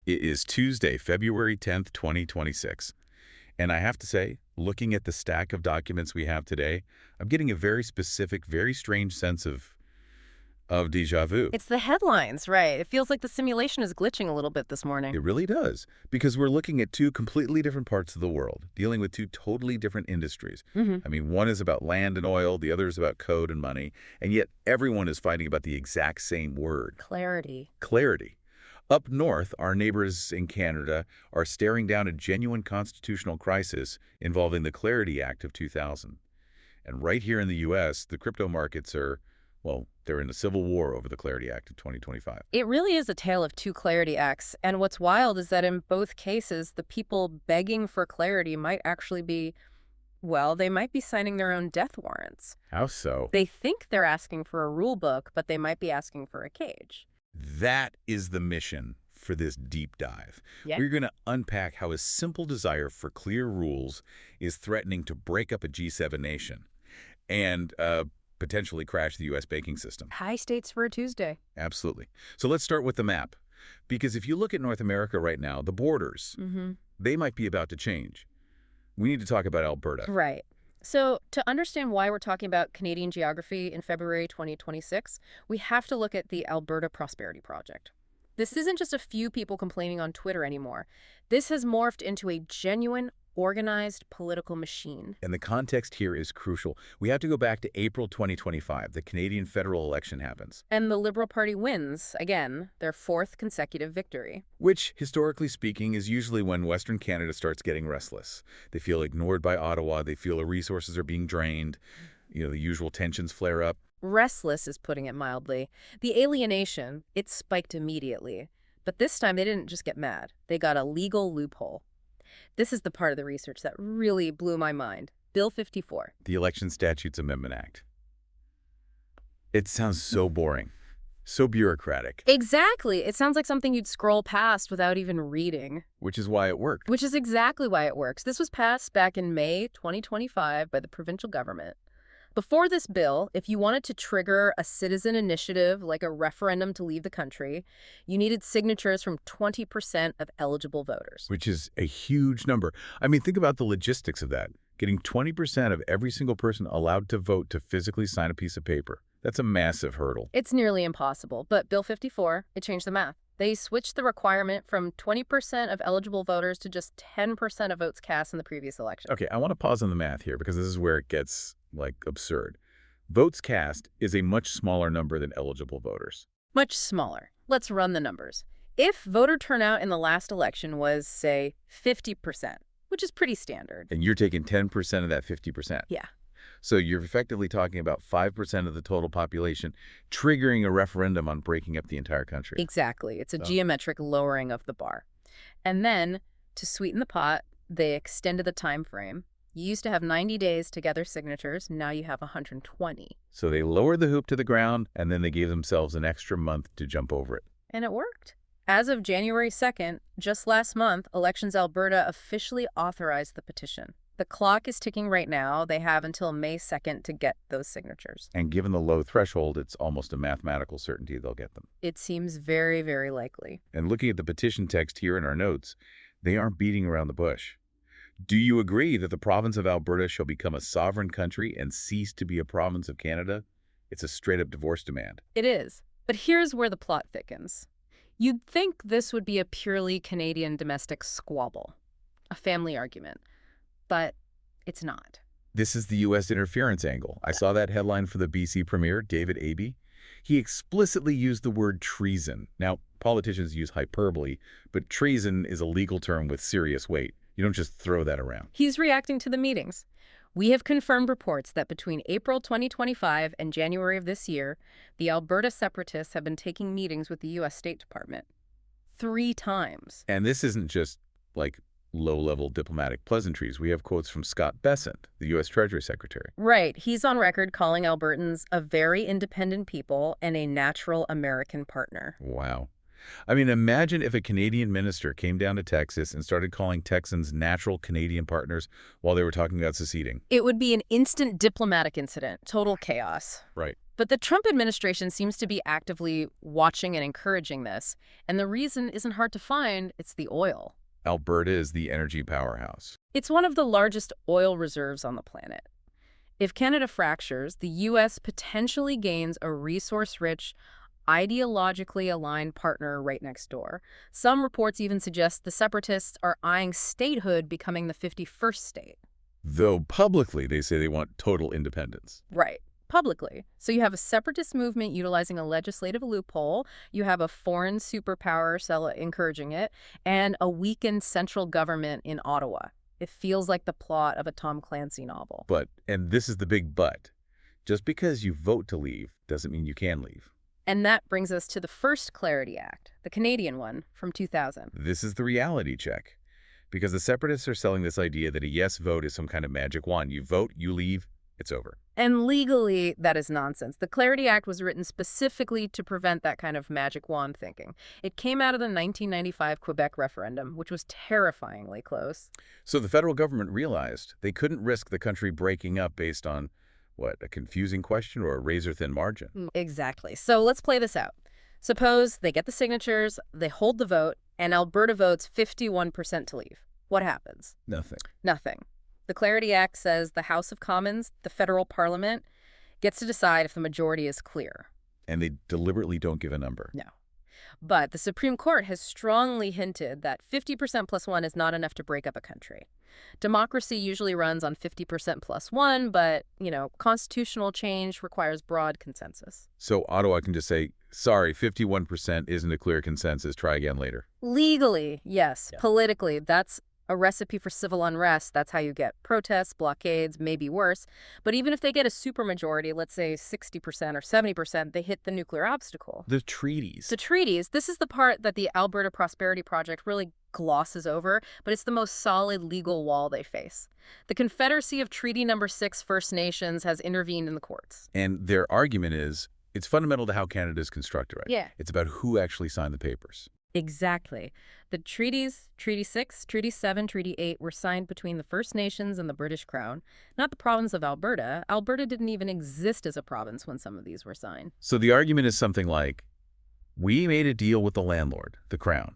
It is Tuesday, February 10th, 2026. And I have to say, looking at the stack of documents we have today, I'm getting a very specific, very strange sense of déjà vu. It's the headlines, right? It feels like the simulation is glitching a little bit this morning. It really does, because we're looking at two completely different parts of the world, dealing with two totally different industries. I mean, one is about land and oil, the other is about code and money, and yet everyone is fighting about the exact same word. Clarity. Clarity. Up north, our neighbors in Canada are staring down a genuine constitutional crisis involving the Clarity Act of 2000. And right here in the U.S., the crypto markets are, well, they're in a civil war over the Clarity Act of 2025. It really is a tale of two Clarity Acts, and what's wild is that in both cases, the people begging for clarity might actually be, well, they might be signing their own death warrants. How so? They think they're asking for a rule book, but they might be asking for a cage. That is the mission for this deep dive. Yeah. We're going to unpack how a simple desire for clear rules is threatening to break up a G7 nation and potentially crash the U.S. banking system. High stakes for a Tuesday. Absolutely. So let's start with the map. Because if you look at North America right now, the borders, they might be about to change. We need to talk about Alberta. Right. So to understand why we're talking about Canadian geography in February 2026, we have to look at the Alberta Prosperity Project. This isn't just a few people complaining on Twitter anymore. This has morphed into a genuine, organized political machine. And the context here is crucial. We have to go back to April 2025. The Canadian federal election happens. And the Liberal Party wins, again, their fourth consecutive victory. Which, historically speaking, is usually when Western Canada starts getting restless. They feel ignored by Ottawa. They feel their resources are being drained. You know, the usual tensions flare up. Restless is putting it mildly. The alienation, it spiked immediately. But this time they didn't just get mad. They got a legal loophole. This is the part of the research that really blew my mind. Bill 54. The Election Statutes Amendment Act. It sounds so boring, so bureaucratic. Exactly. It sounds like something you'd scroll past without even reading. Which is why it worked. Which is exactly why it works. This was passed back in May 2025 by the provincial government. Before this bill, if you wanted to trigger a citizen initiative like a referendum to leave the country, you needed signatures from 20% of eligible voters. Which is a huge number. I mean, think about the logistics of that. Getting 20% of every single person allowed to vote to physically sign a piece of paper. That's a massive hurdle. It's nearly impossible, but Bill 54, it changed the math. They switched the requirement from 20% of eligible voters to just 10% of votes cast in the previous election. Okay, I want to pause on the math here because this is where it gets, absurd. Votes cast is a much smaller number than eligible voters. Much smaller. Let's run the numbers. If voter turnout in the last election was, say, 50%, which is pretty standard. And you're taking 10% of that 50%. Yeah. So you're effectively talking about 5% of the total population triggering a referendum on breaking up the entire country. Exactly. It's a geometric lowering of the bar. And then, to sweeten the pot, they extended the time frame. You used to have 90 days to gather signatures. Now you have 120. So they lowered the hoop to the ground, and then they gave themselves an extra month to jump over it. And it worked. As of January 2nd, just last month, Elections Alberta officially authorized the petition. The clock is ticking right now. They have until May 2nd to get those signatures. And given the low threshold, it's almost a mathematical certainty they'll get them. It seems very, very likely. And looking at the petition text here in our notes, they aren't beating around the bush. Do you agree that the province of Alberta shall become a sovereign country and cease to be a province of Canada? It's a straight-up divorce demand. It is. But here's where the plot thickens. You'd think this would be a purely Canadian domestic squabble, a family argument. But it's not. This is the U.S. interference angle. I saw that headline for the BC Premier, David Abey. He explicitly used the word treason. Now, politicians use hyperbole, but treason is a legal term with serious weight. You don't just throw that around. He's reacting to the meetings. We have confirmed reports that between April 2025 and January of this year, the Alberta separatists have been taking meetings with the U.S. State Department 3 times. And this isn't just, low-level diplomatic pleasantries. We have quotes from Scott Bessent, the U.S. Treasury Secretary. Right. He's on record calling Albertans a very independent people and a natural American partner. Wow. I mean, imagine if a Canadian minister came down to Texas and started calling Texans natural Canadian partners while they were talking about seceding. It would be an instant diplomatic incident. Total chaos. Right. But the Trump administration seems to be actively watching and encouraging this. And the reason isn't hard to find. It's the oil. Alberta is the energy powerhouse. It's one of the largest oil reserves on the planet. If Canada fractures, the U.S. potentially gains a resource-rich, ideologically aligned partner right next door. Some reports even suggest the separatists are eyeing statehood, becoming the 51st state. Though publicly they say they want total independence. Right. Publicly. So you have a separatist movement utilizing a legislative loophole, you have a foreign superpower encouraging it, and a weakened central government in Ottawa. It feels like the plot of a Tom Clancy novel. But, and this is the big but, just because you vote to leave doesn't mean you can leave. And that brings us to the first Clarity Act, the Canadian one from 2000. This is the reality check. Because the separatists are selling this idea that a yes vote is some kind of magic wand. You vote, you leave, it's over. And legally, that is nonsense. The Clarity Act was written specifically to prevent that kind of magic wand thinking. It came out of the 1995 Quebec referendum, which was terrifyingly close. So the federal government realized they couldn't risk the country breaking up based on, what, a confusing question or a razor-thin margin? Exactly. So let's play this out. Suppose they get the signatures, they hold the vote, and Alberta votes 51% to leave. What happens? Nothing. Nothing. The Clarity Act says the House of Commons, the federal parliament, gets to decide if the majority is clear. And they deliberately don't give a number. No. But the Supreme Court has strongly hinted that 50% plus one is not enough to break up a country. Democracy usually runs on 50% plus one, but, constitutional change requires broad consensus. So Ottawa can just say, sorry, 51% isn't a clear consensus, try again later. Legally, yes. Yeah. Politically, that's a recipe for civil unrest. That's how you get protests, blockades, maybe worse. But even if they get a supermajority, let's say 60% or 70%, they hit the nuclear obstacle. The treaties. The treaties, this is the part that the Alberta Prosperity Project really glosses over, but it's the most solid legal wall they face. The Confederacy of Treaty Number 6 First Nations has intervened in the courts. And their argument is, it's fundamental to how Canada is constructed, right? Yeah. It's about who actually signed the papers. Exactly. The treaties, Treaty 6, Treaty 7, Treaty 8, were signed between the First Nations and the British Crown, not the province of Alberta. Alberta didn't even exist as a province when some of these were signed. So the argument is something like, we made a deal with the landlord, the Crown.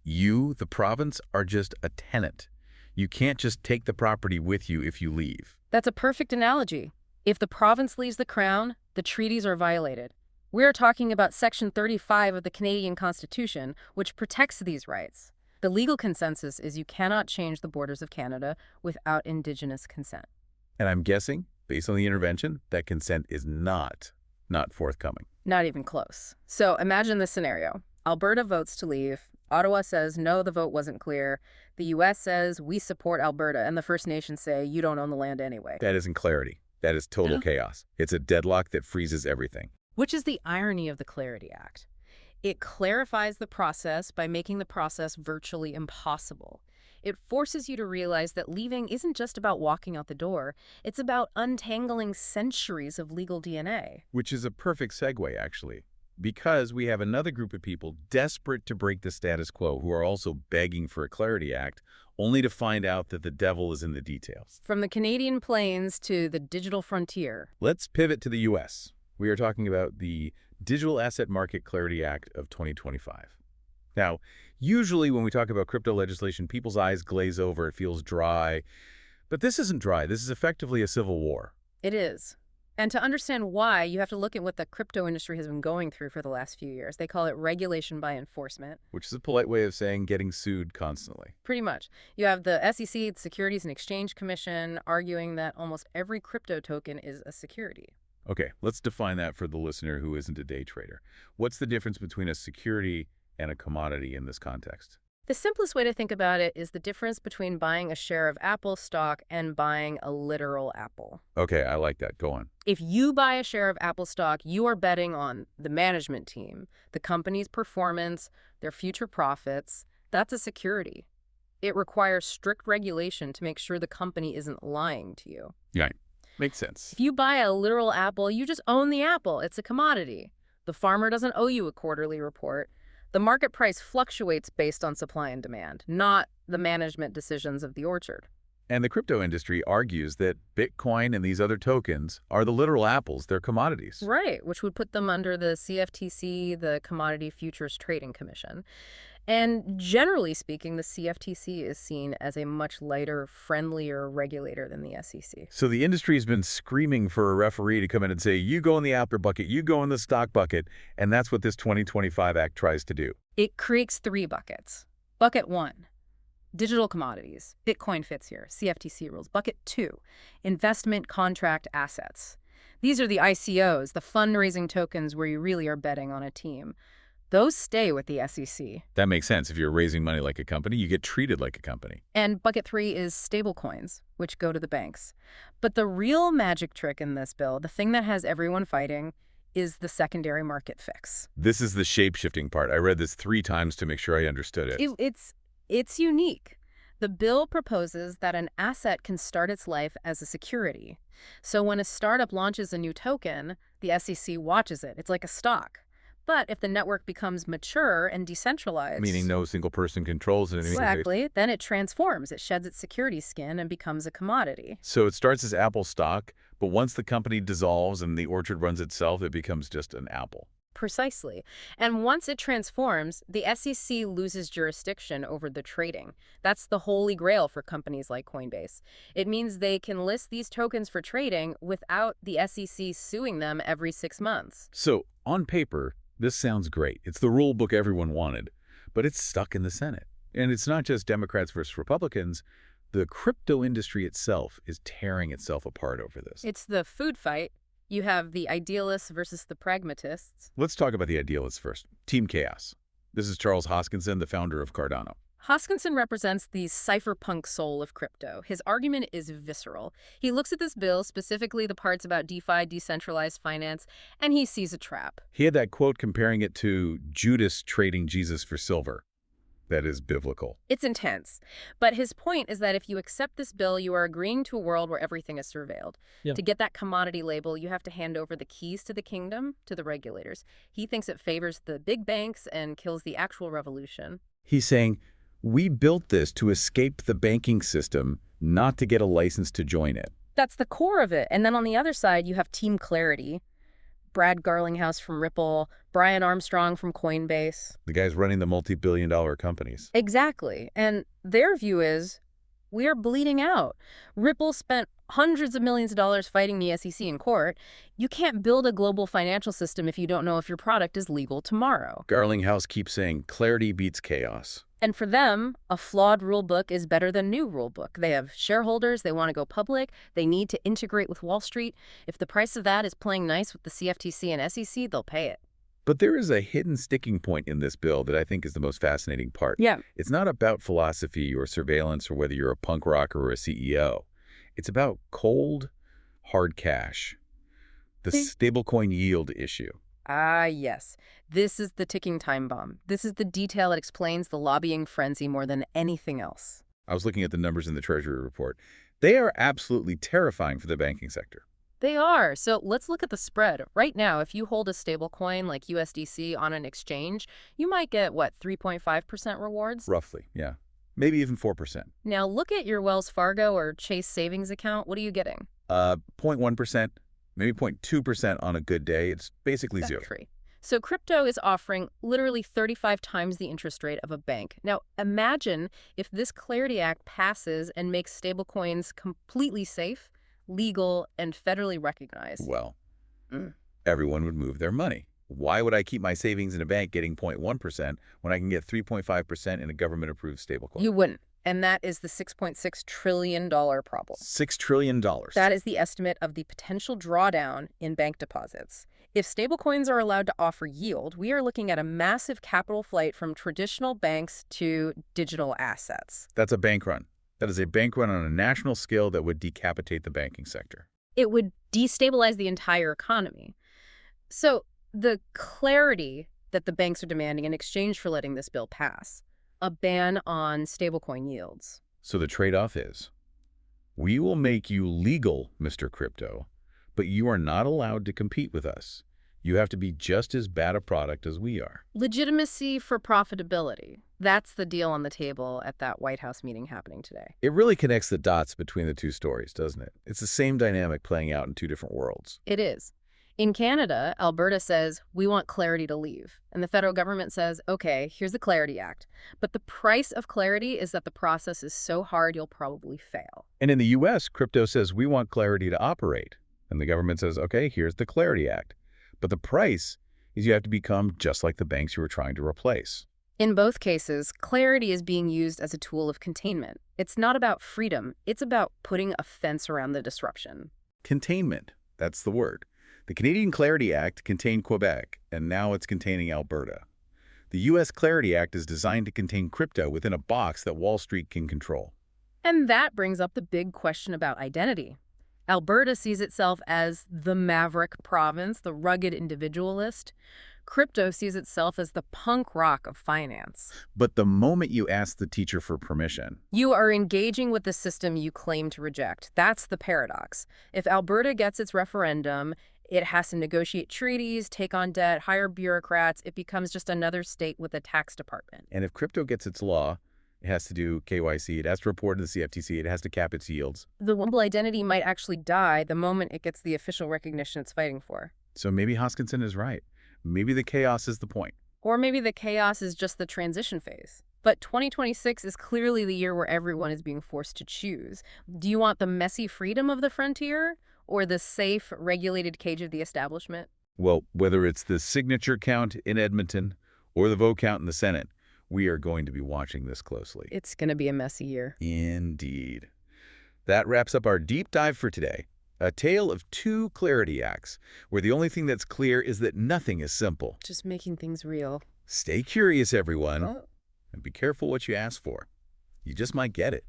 You, the province, are just a tenant. You can't just take the property with you if you leave. That's a perfect analogy. If the province leaves the Crown, the treaties are violated. We're talking about Section 35 of the Canadian Constitution, which protects these rights. The legal consensus is you cannot change the borders of Canada without Indigenous consent. And I'm guessing, based on the intervention, that consent is not forthcoming. Not even close. So imagine this scenario. Alberta votes to leave. Ottawa says, no, the vote wasn't clear. The U.S. says, we support Alberta. And the First Nations say, you don't own the land anyway. That isn't clarity. That is total chaos. It's a deadlock that freezes everything. Which is the irony of the Clarity Act. It clarifies the process by making the process virtually impossible. It forces you to realize that leaving isn't just about walking out the door. It's about untangling centuries of legal DNA. Which is a perfect segue, actually. Because we have another group of people desperate to break the status quo who are also begging for a Clarity Act, only to find out that the devil is in the details. From the Canadian plains to the digital frontier. Let's pivot to the U.S. We are talking about the Digital Asset Market Clarity Act of 2025. Now, usually when we talk about crypto legislation, people's eyes glaze over, it feels dry. But this isn't dry. This is effectively a civil war. It is. And to understand why, you have to look at what the crypto industry has been going through for the last few years. They call it regulation by enforcement. Which is a polite way of saying getting sued constantly. Pretty much. You have the SEC, the Securities and Exchange Commission, arguing that almost every crypto token is a security. Okay, let's define that for the listener who isn't a day trader. What's the difference between a security and a commodity in this context? The simplest way to think about it is the difference between buying a share of Apple stock and buying a literal apple. Okay, I like that. Go on. If you buy a share of Apple stock, you are betting on the management team, the company's performance, their future profits. That's a security. It requires strict regulation to make sure the company isn't lying to you. Yeah, makes sense. If you buy a literal apple, you just own the apple. It's a commodity. The farmer doesn't owe you a quarterly report. The market price fluctuates based on supply and demand, not the management decisions of the orchard. And the crypto industry argues that Bitcoin and these other tokens are the literal apples, they're commodities. Right, which would put them under the CFTC, the Commodity Futures Trading Commission. And generally speaking, the CFTC is seen as a much lighter, friendlier regulator than the SEC. So the industry has been screaming for a referee to come in and say, you go in the apple bucket, you go in the stock bucket, and that's what this 2025 Act tries to do. It creates 3 buckets. Bucket 1, digital commodities. Bitcoin fits here, CFTC rules. Bucket 2, investment contract assets. These are the ICOs, the fundraising tokens where you really are betting on a team. Those stay with the SEC. That makes sense. If you're raising money like a company, you get treated like a company. And bucket 3 is stablecoins, which go to the banks. But the real magic trick in this bill, the thing that has everyone fighting, is the secondary market fix. This is the shape-shifting part. I read this 3 times to make sure I understood it. It's unique. The bill proposes that an asset can start its life as a security. So when a startup launches a new token, the SEC watches it. It's like a stock. But if the network becomes mature and decentralized... Meaning no single person controls it. Exactly. Then it transforms. It sheds its security skin and becomes a commodity. So it starts as Apple stock, but once the company dissolves and the orchard runs itself, it becomes just an apple. Precisely. And once it transforms, the SEC loses jurisdiction over the trading. That's the holy grail for companies like Coinbase. It means they can list these tokens for trading without the SEC suing them every 6 months. So, on paper, this sounds great. It's the rule book everyone wanted, but it's stuck in the Senate. And it's not just Democrats versus Republicans. The crypto industry itself is tearing itself apart over this. It's the food fight. You have the idealists versus the pragmatists. Let's talk about the idealists first. Team Chaos. This is Charles Hoskinson, the founder of Cardano. Hoskinson represents the cypherpunk soul of crypto. His argument is visceral. He looks at this bill, specifically the parts about DeFi, decentralized finance, and he sees a trap. He had that quote comparing it to Judas trading Jesus for silver. That is biblical. It's intense. But his point is that if you accept this bill, you are agreeing to a world where everything is surveilled. Yeah. To get that commodity label, you have to hand over the keys to the kingdom to the regulators. He thinks it favors the big banks and kills the actual revolution. He's saying, we built this to escape the banking system, not to get a license to join it. That's the core of it. And then on the other side, you have Team Clarity. Brad Garlinghouse from Ripple, Brian Armstrong from Coinbase. The guys running the multi-billion-dollar companies. Exactly. And their view is, we are bleeding out. Ripple spent hundreds of millions of dollars fighting the SEC in court. You can't build a global financial system if you don't know if your product is legal tomorrow. Garlinghouse keeps saying, clarity beats chaos. And for them, a flawed rule book is better than new rule book. They have shareholders, they want to go public, they need to integrate with Wall Street. If the price of that is playing nice with the CFTC and SEC, they'll pay it. But there is a hidden sticking point in this bill that I think is the most fascinating part. Yeah. It's not about philosophy or surveillance or whether you're a punk rocker or a CEO. It's about cold, hard cash. The stablecoin yield issue. Ah, yes. This is the ticking time bomb. This is the detail that explains the lobbying frenzy more than anything else. I was looking at the numbers in the Treasury report. They are absolutely terrifying for the banking sector. They are. So let's look at the spread. Right now, if you hold a stablecoin like USDC on an exchange, you might get, 3.5% rewards? Roughly, yeah. Maybe even 4%. Now look at your Wells Fargo or Chase savings account. What are you getting? 0.1%. Maybe 0.2% on a good day. It's basically zero. So crypto is offering literally 35 times the interest rate of a bank. Now, imagine if this Clarity Act passes and makes stablecoins completely safe, legal, and federally recognized. Well, everyone would move their money. Why would I keep my savings in a bank getting 0.1% when I can get 3.5% in a government-approved stablecoin? You wouldn't. And that is the $6.6 trillion problem. $6 trillion. That is the estimate of the potential drawdown in bank deposits. If stablecoins are allowed to offer yield, we are looking at a massive capital flight from traditional banks to digital assets. That's a bank run. That is a bank run on a national scale that would decapitate the banking sector. It would destabilize the entire economy. So the clarity that the banks are demanding in exchange for letting this bill pass, a ban on stablecoin yields. So the trade-off is, we will make you legal, Mr. Crypto, but you are not allowed to compete with us. You have to be just as bad a product as we are. Legitimacy for profitability. That's the deal on the table at that White House meeting happening today. It really connects the dots between the two stories, doesn't it? It's the same dynamic playing out in two different worlds. It is. In Canada, Alberta says, we want clarity to leave. And the federal government says, okay, here's the Clarity Act. But the price of clarity is that the process is so hard you'll probably fail. And in the U.S., crypto says we want clarity to operate. And the government says, okay, here's the Clarity Act. But the price is you have to become just like the banks you were trying to replace. In both cases, clarity is being used as a tool of containment. It's not about freedom. It's about putting a fence around the disruption. Containment, that's the word. The Canadian Clarity Act contained Quebec, and now it's containing Alberta. The U.S. Clarity Act is designed to contain crypto within a box that Wall Street can control. And that brings up the big question about identity. Alberta sees itself as the maverick province, the rugged individualist. Crypto sees itself as the punk rock of finance. But the moment you ask the teacher for permission, You are engaging with the system you claim to reject. That's the paradox. If Alberta gets its referendum, it has to negotiate treaties, take on debt, hire bureaucrats. It becomes just another state with a tax department. and if crypto gets its law, it has to do KYC, it has to report to the CFTC, it has to cap its yields. The Wimble identity might actually die the moment it gets the official recognition it's fighting for. So maybe Hoskinson is right. Maybe the chaos is the point. Or maybe the chaos is just the transition phase. But 2026 is clearly the year where everyone is being forced to choose. Do you want the messy freedom of the frontier or the safe, regulated cage of the establishment? Well, whether it's the signature count in Edmonton or the vote count in the Senate, we are going to be watching this closely. It's going to be a messy year. Indeed. That wraps up our deep dive for today. A tale of two Clarity Acts, where the only thing that's clear is that nothing is simple. Just making things real. Stay curious, everyone, Oh. and be careful what you ask for. You just might get it.